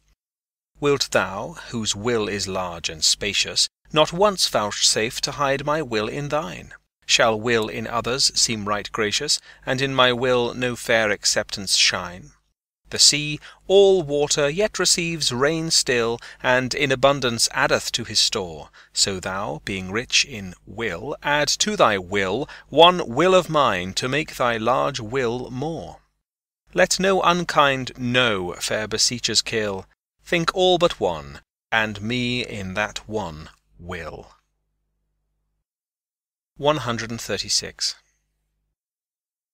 Wilt thou, whose will is large and spacious, not once vouchsafe to hide my will in thine? Shall will in others seem right gracious, and in my will no fair acceptance shine? The sea, all water, yet receives rain still, and in abundance addeth to his store. So thou, being rich in will, add to thy will one will of mine, to make thy large will more. Let no unkind no fair beseechers kill. Think all but one, and me in that one will. 136.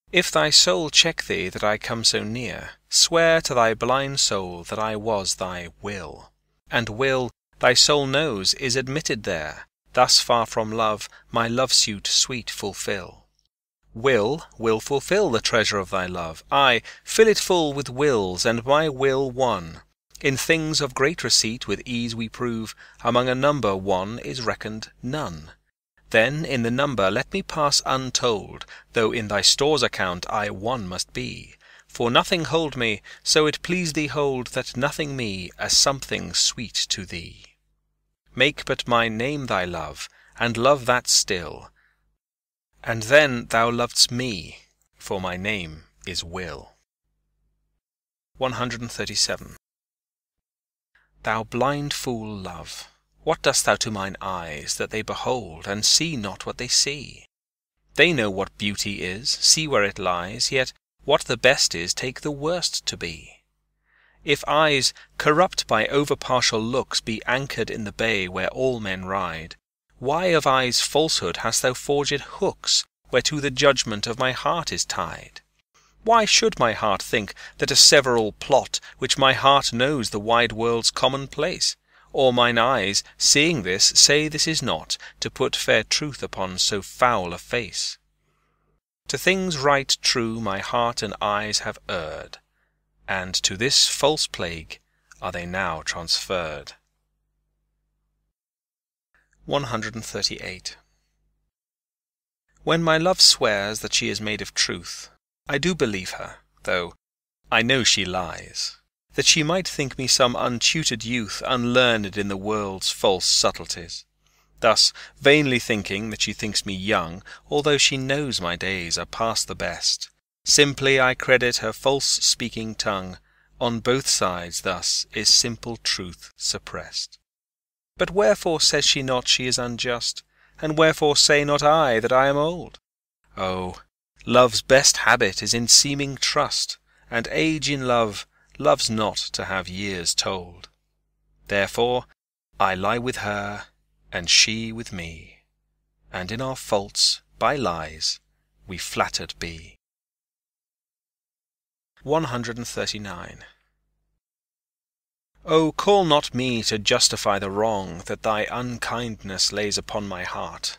If thy soul check thee that I come so near, swear to thy blind soul that I was thy will. And will, thy soul knows, is admitted there, thus far from love, my love-suit sweet fulfill. Will fulfill the treasure of thy love, aye, fill it full with wills, and my will one. In things of great receipt with ease we prove, among a number one is reckoned none. Then in the number let me pass untold, though in thy store's account I one must be. For nothing hold me, so it please thee hold that nothing me, a something sweet to thee. Make but my name thy love, and love that still, and then thou lov'st me, for my name is Will. 137. Thou blind fool, love, what dost thou to mine eyes, that they behold, and see not what they see? They know what beauty is, see where it lies, yet what the best is take the worst to be. If eyes, corrupt by over-partial looks, be anchored in the bay where all men ride, why of eyes' falsehood hast thou forged hooks, whereto the judgment of my heart is tied? Why should my heart think that a several plot, which my heart knows the wide world's commonplace, Or mine eyes, seeing this, say this is not to put fair truth upon so foul a face. To things right true my heart and eyes have erred, and to this false plague are they now transferred. 138. When my love swears that she is made of truth, I do believe her, though I know she lies, that she might think me some untutored youth, unlearned in the world's false subtleties. Thus vainly thinking that she thinks me young, although she knows my days are past the best. Simply I credit her false-speaking tongue. On both sides thus is simple truth suppressed. But wherefore says she not she is unjust? And wherefore say not I that I am old? Oh, love's best habit is in seeming trust, and age in love loves not to have years told. Therefore I lie with her, and she with me, and in our faults by lies we flattered be. 139. O call not me to justify the wrong that thy unkindness lays upon my heart.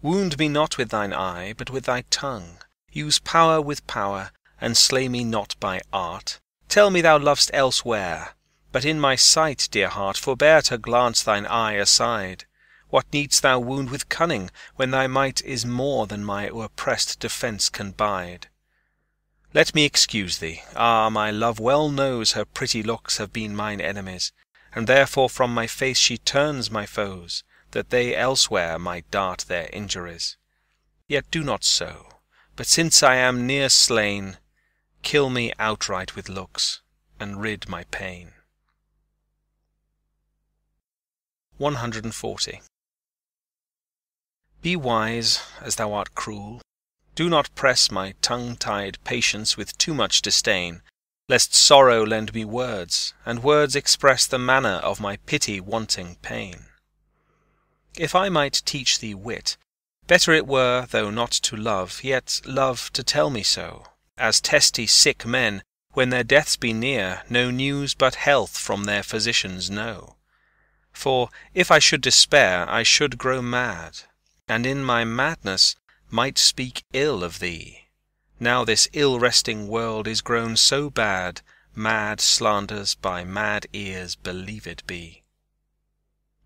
Wound me not with thine eye, but with thy tongue. Use power with power, and slay me not by art. Tell me thou lov'st elsewhere, but in my sight, dear heart, forbear to glance thine eye aside. What needst thou wound with cunning, when thy might is more than my oppressed defence can bide? Let me excuse thee. Ah, my love well knows her pretty looks have been mine enemies, and therefore from my face she turns my foes, that they elsewhere might dart their injuries. Yet do not so, but since I am near slain, kill me outright with looks, and rid my pain. 140. Be wise, as thou art cruel. Do not press my tongue-tied patience with too much disdain, lest sorrow lend me words, and words express the manner of my pity-wanting pain. If I might teach thee wit, better it were, though not to love, yet love to tell me so, as testy sick men, when their deaths be near, no news but health from their physicians know. For if I should despair, I should grow mad, and in my madness might speak ill of thee. Now this ill-resting world is grown so bad, mad slanders by mad ears believed be.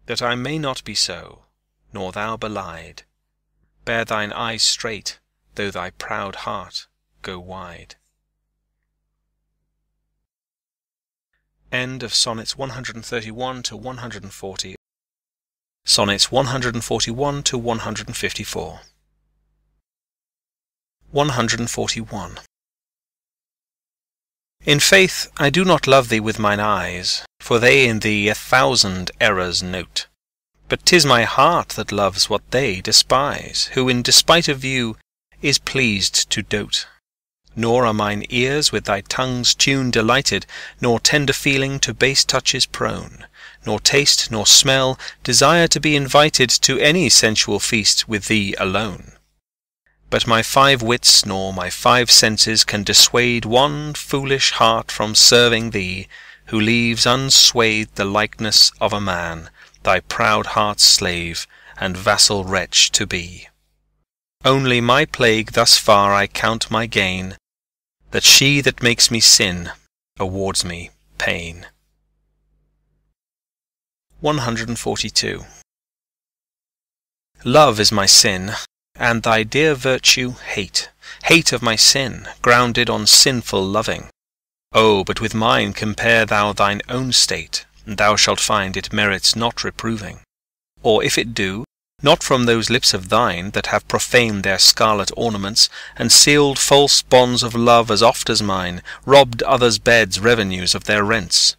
That I may not be so, nor thou belied, bear thine eyes straight, though thy proud heart go wide. End of Sonnets 131 to 140. Sonnets 141 to 154. 141. In faith I do not love thee with mine eyes, for they in thee 1,000 errors note. But 'tis my heart that loves what they despise, who in despite of view is pleased to dote. Nor are mine ears with thy tongue's tune delighted, nor tender feeling to base touches prone, nor taste nor smell desire to be invited to any sensual feast with thee alone. But my 5 wits nor my 5 senses can dissuade one foolish heart from serving thee, who leaves unswathed the likeness of a man, thy proud heart's slave and vassal wretch to be. Only my plague thus far I count my gain, that she that makes me sin awards me pain. 142. Love is my sin, and thy dear virtue hate, hate of my sin, grounded on sinful loving. Oh, but with mine compare thou thine own state, and thou shalt find it merits not reproving. Or if it do, not from those lips of thine that have profaned their scarlet ornaments, and sealed false bonds of love as oft as mine, robbed others' beds revenues of their rents.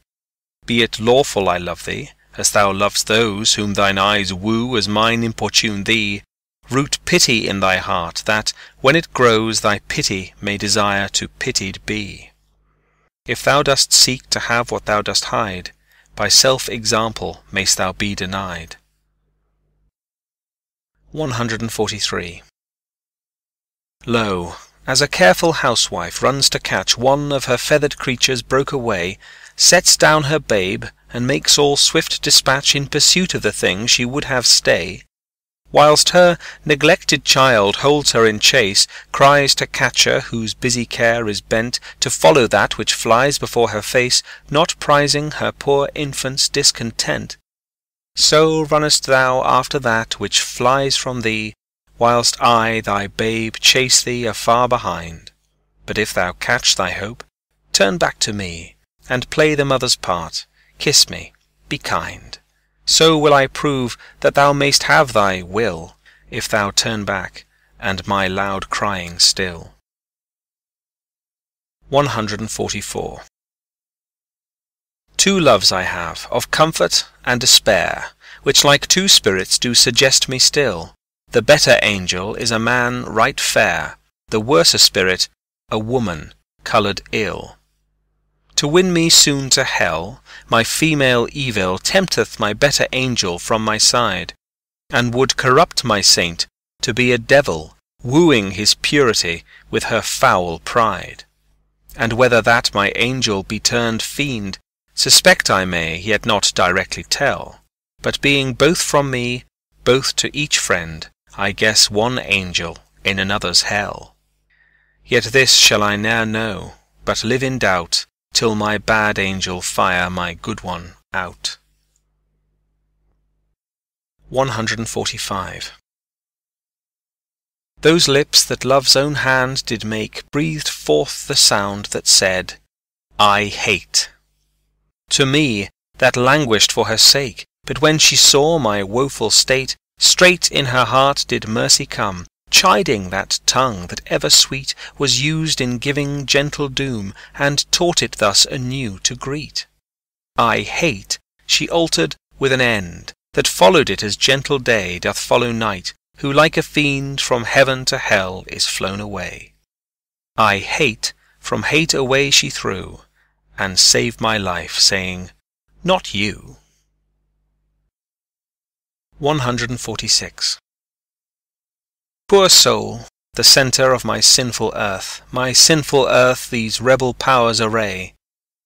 Be it lawful I love thee, as thou lov'st those whom thine eyes woo as mine importune thee, root pity in thy heart, that, when it grows, thy pity may desire to pitied be. If thou dost seek to have what thou dost hide, by self-example mayst thou be denied. 143. Lo, as a careful housewife runs to catch one of her feathered creatures broke away, sets down her babe, and makes all swift dispatch in pursuit of the thing she would have stay, whilst her neglected child holds her in chase, cries to catch her, whose busy care is bent to follow that which flies before her face, not prizing her poor infant's discontent. So runnest thou after that which flies from thee, whilst I, thy babe, chase thee afar behind. But if thou catch thy hope, turn back to me, and play the mother's part, kiss me, be kind. So will I prove that thou mayst have thy will, if thou turn back, and my loud crying still. 144. Two loves I have, of comfort and despair, which like two spirits do suggest me still. The better angel is a man right fair, the worser spirit a woman coloured ill. To win me soon to hell, my female evil tempteth my better angel from my side, and would corrupt my saint to be a devil, wooing his purity with her foul pride. And whether that my angel be turned fiend, suspect I may, yet not directly tell, but being both from me, both to each friend, I guess one angel in another's hell. Yet this shall I ne'er know, but live in doubt, till my bad angel fire my good one out. 145. Those lips that love's own hand did make breathed forth the sound that said, I hate. To me, that languished for her sake, but when she saw my woeful state, straight in her heart did mercy come, chiding that tongue that ever sweet was used in giving gentle doom, and taught it thus anew to greet. I hate she altered with an end, that followed it as gentle day doth follow night, who like a fiend from heaven to hell is flown away. I hate from hate away she threw, and saved my life, saying, Not you. 146. Poor soul, the centre of my sinful earth these rebel powers array.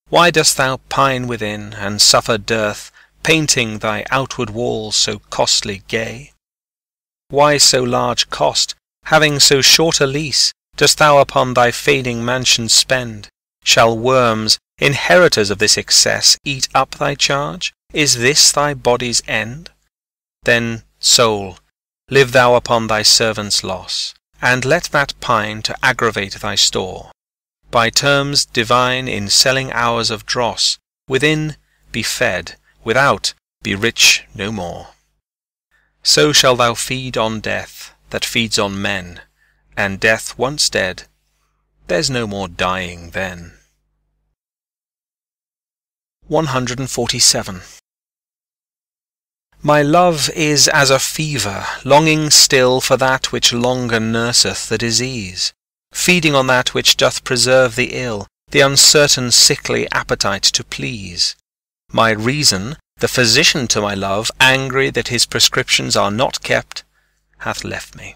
Why dost thou pine within, and suffer dearth, painting thy outward walls so costly gay? Why so large cost, having so short a lease, dost thou upon thy fading mansion spend? Shall worms, inheritors of this excess, eat up thy charge? Is this thy body's end? Then, soul, live thou upon thy servant's loss, and let that pine to aggravate thy store. By terms divine in selling hours of dross, within be fed, without be rich no more. So shall thou feed on death, that feeds on men, and death once dead, there's no more dying then. 147. My love is as a fever, longing still for that which longer nurseth the disease, feeding on that which doth preserve the ill, the uncertain sickly appetite to please. My reason, the physician to my love, angry that his prescriptions are not kept, hath left me,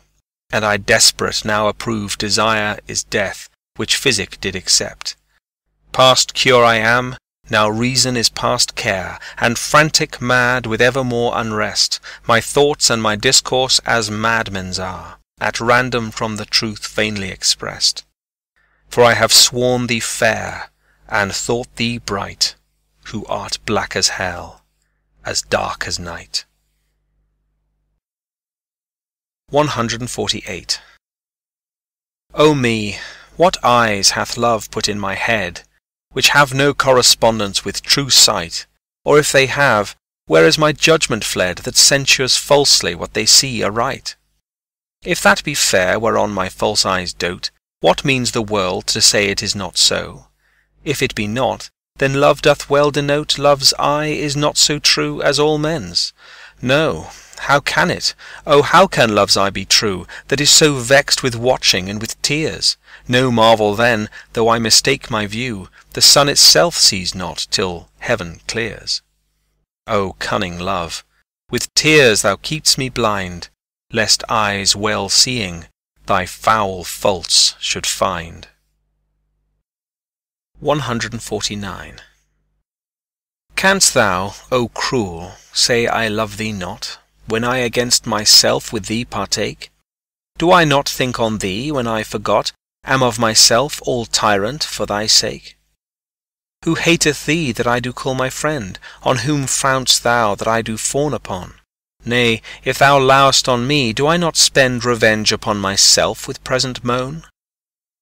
and I desperate now approve desire is death, which physic did accept. Past cure I am, now reason is past care, and frantic mad with evermore unrest, my thoughts and my discourse as madmen's are, at random from the truth vainly expressed. For I have sworn thee fair, and thought thee bright, who art black as hell, as dark as night. 148. O me, what eyes hath love put in my head, which have no correspondence with true sight? Or if they have, where is my judgment fled, that censures falsely what they see aright? If that be fair whereon my false eyes dote, what means the world to say it is not so? If it be not, then love doth well denote love's eye is not so true as all men's. No, how can it? Oh, how can love's eye be true, that is so vexed with watching and with tears? No marvel then, though I mistake my view, the sun itself sees not till heaven clears. O cunning love, with tears thou keep'st me blind, lest eyes well seeing thy foul faults should find. 149. Canst thou, O cruel, say I love thee not, when I against myself with thee partake? Do I not think on thee when I forgot, am of myself all tyrant for thy sake? Who hateth thee that I do call my friend? On whom frown'st thou that I do fawn upon? Nay, if thou lour'st on me, do I not spend revenge upon myself with present moan?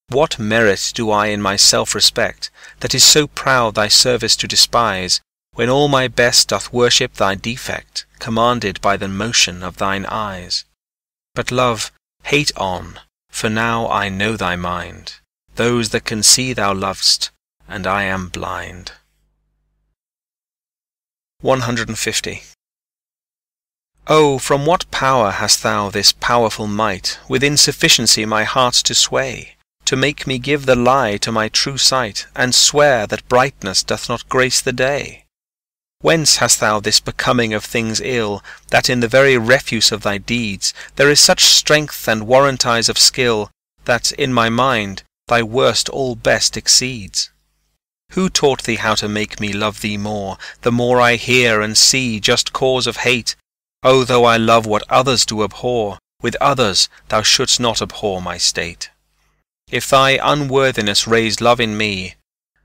What merit do I in myself respect, that is so proud thy service to despise, when all my best doth worship thy defect, commanded by the motion of thine eyes? But love, hate on, for now I know thy mind, those that can see thou lov'st, and I am blind. 150. Oh, from what power hast thou this powerful might, with insufficiency my heart to sway, to make me give the lie to my true sight, and swear that brightness doth not grace the day? Whence hast thou this becoming of things ill, that in the very refuse of thy deeds there is such strength and warrantise of skill, that, in my mind, thy worst all best exceeds? Who taught thee how to make me love thee more, the more I hear and see just cause of hate? O, though I love what others do abhor, with others thou shouldst not abhor my state. If thy unworthiness raised love in me,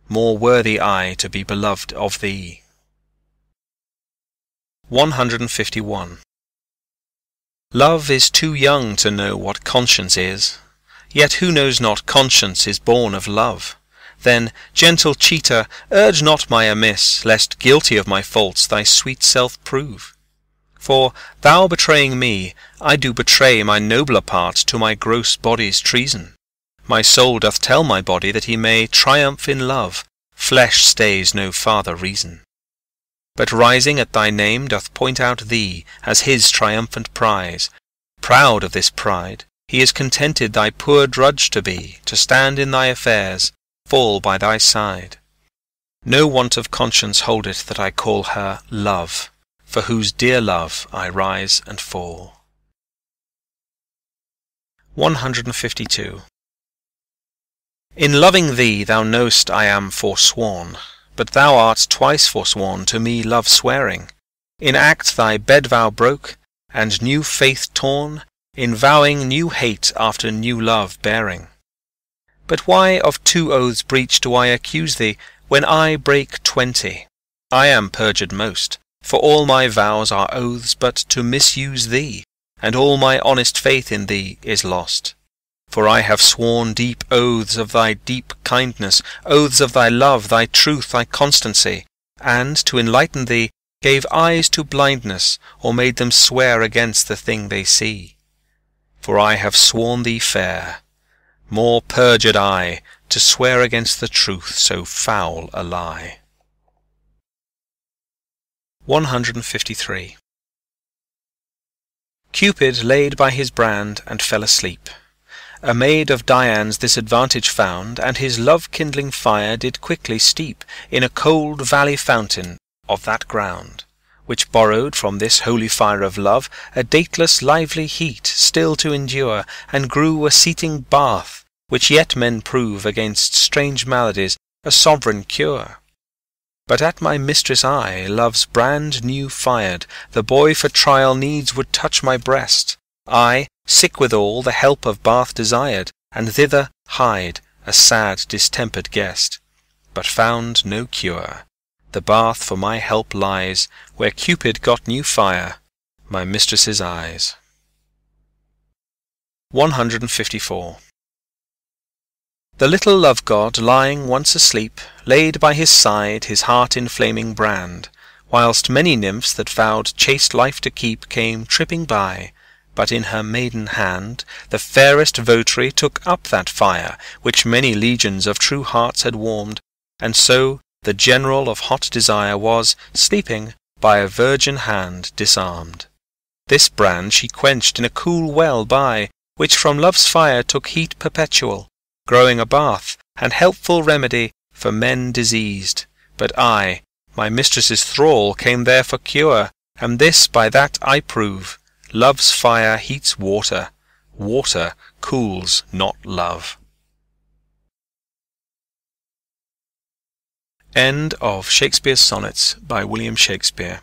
more worthy I to be beloved of thee. 151. Love is too young to know what conscience is, yet who knows not conscience is born of love? Then, gentle cheater, urge not my amiss, lest guilty of my faults thy sweet self prove. For, thou betraying me, I do betray my nobler part to my gross body's treason. My soul doth tell my body that he may triumph in love, flesh stays no farther reason. But rising at thy name doth point out thee as his triumphant prize. Proud of this pride, he is contented thy poor drudge to be, to stand in thy affairs, fall by thy side. No want of conscience holdeth that I call her love, for whose dear love I rise and fall. 152. In loving thee thou know'st I am forsworn, but thou art twice forsworn to me love swearing. In act thy bed vow broke, and new faith torn, in vowing new hate after new love bearing. But why of 2 oaths breach do I accuse thee, when I break 20? I am perjured most, for all my vows are oaths but to misuse thee, and all my honest faith in thee is lost. For I have sworn deep oaths of thy deep kindness, oaths of thy love, thy truth, thy constancy, and, to enlighten thee, gave eyes to blindness, or made them swear against the thing they see. For I have sworn thee fair, more perjured I, to swear against the truth so foul a lie. 153. Cupid laid by his brand and fell asleep. A maid of Dian's this advantage found, and his love-kindling fire did quickly steep in a cold valley fountain of that ground, which borrowed from this holy fire of love a dateless lively heat still to endure, and grew a seating bath, which yet men prove against strange maladies a sovereign cure. But at my mistress' eye, love's brand new fired, the boy for trial needs would touch my breast. I, sick withal, the help of bath desired, and thither hied, a sad distempered guest, but found no cure. The bath for my help lies, where Cupid got new fire, my mistress's eyes. 154. The little love-god, lying once asleep, laid by his side his heart-inflaming brand, whilst many nymphs that vowed chaste life to keep came tripping by, but in her maiden hand the fairest votary took up that fire which many legions of true hearts had warmed, and so the general of hot desire was, sleeping, by a virgin hand disarmed. This brand she quenched in a cool well by, which from love's fire took heat perpetual, growing a bath and helpful remedy for men diseased. But I, my mistress's thrall, came there for cure, and this by that I prove, love's fire heats water, water cools not love. End of Shakespeare's Sonnets by William Shakespeare.